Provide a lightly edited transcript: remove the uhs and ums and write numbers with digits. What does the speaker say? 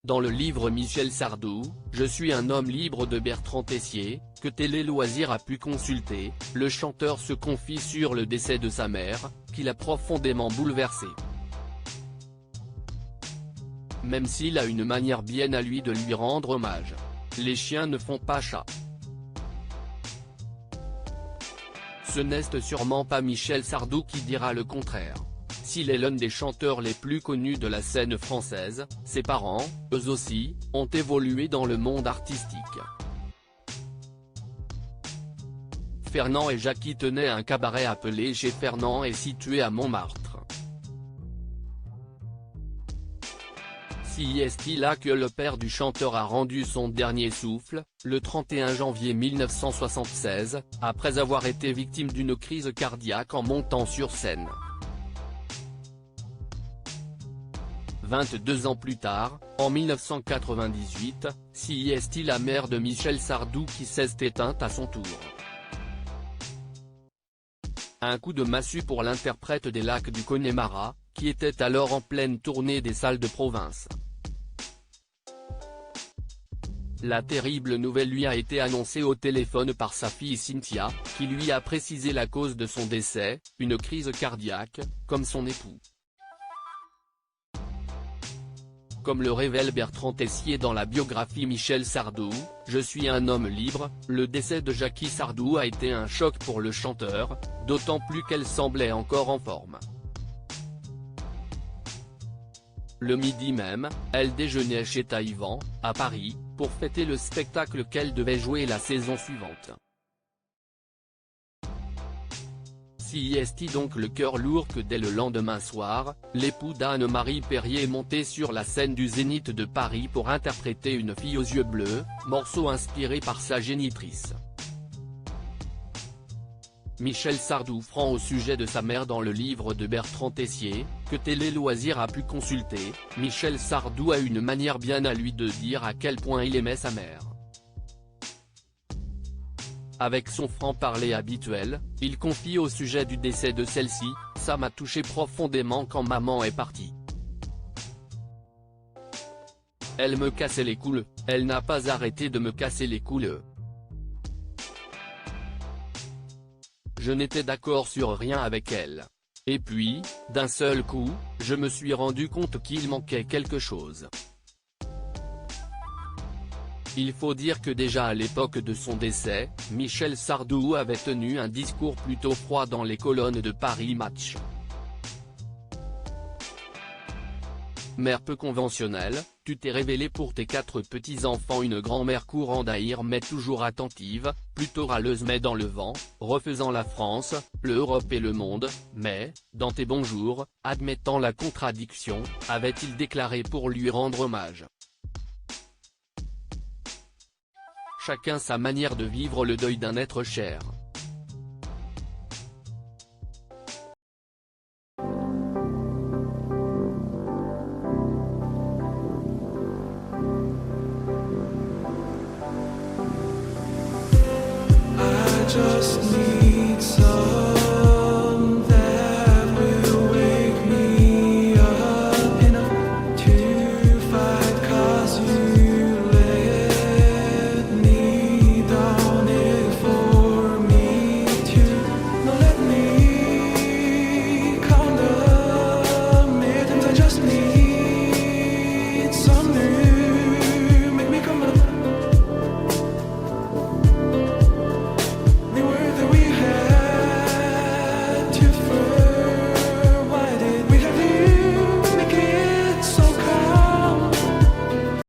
Dans le livre Michel Sardou, Je suis un homme libre de Bertrand Tessier, que Télé Loisirs a pu consulter, le chanteur se confie sur le décès de sa mère, qui l'a profondément bouleversé. Même s'il a une manière bien à lui de lui rendre hommage. Les chiens ne font pas chat. Ce n'est sûrement pas Michel Sardou qui dira le contraire. S'il est l'un des chanteurs les plus connus de la scène française, ses parents, eux aussi, ont évolué dans le monde artistique. Fernand et Jackie tenaient un cabaret appelé Chez Fernand et situé à Montmartre. Si est-il là que le père du chanteur a rendu son dernier souffle, le 31 janvier 1976, après avoir été victime d'une crise cardiaque en montant sur scène. 22 ans plus tard, en 1998, si est-il la mère de Michel Sardou qui s'est éteinte à son tour. Un coup de massue pour l'interprète des Lacs du Connemara, qui était alors en pleine tournée des salles de province. La terrible nouvelle lui a été annoncée au téléphone par sa fille Cynthia, qui lui a précisé la cause de son décès, une crise cardiaque, comme son époux. Comme le révèle Bertrand Tessier dans la biographie Michel Sardou, Je suis un homme libre, le décès de Jackie Sardou a été un choc pour le chanteur, d'autant plus qu'elle semblait encore en forme. Le midi même, elle déjeunait chez Taïwan, à Paris, pour fêter le spectacle qu'elle devait jouer la saison suivante. Si est donc le cœur lourd que dès le lendemain soir, l'époux d'Anne-Marie Perrier est monté sur la scène du Zénith de Paris pour interpréter Une fille aux yeux bleus, morceau inspiré par sa génitrice. Michel Sardou franc au sujet de sa mère dans le livre de Bertrand Tessier, que Télé Loisirs a pu consulter, Michel Sardou a une manière bien à lui de dire à quel point il aimait sa mère. Avec son franc-parler habituel, il confie au sujet du décès de celle-ci, « Ça m'a touché profondément quand maman est partie. Elle me cassait les couilles, elle n'a pas arrêté de me casser les couilles. Je n'étais d'accord sur rien avec elle. Et puis, d'un seul coup, je me suis rendu compte qu'il manquait quelque chose. » Il faut dire que déjà à l'époque de son décès, Michel Sardou avait tenu un discours plutôt froid dans les colonnes de Paris Match. Mère peu conventionnelle, tu t'es révélée pour tes 4 petits-enfants une grand-mère courant d'haïr mais toujours attentive, plutôt râleuse mais dans le vent, refaisant la France, l'Europe et le monde, mais, dans tes bons jours, admettant la contradiction, avait-il déclaré pour lui rendre hommage. Chacun sa manière de vivre le deuil d'un être cher.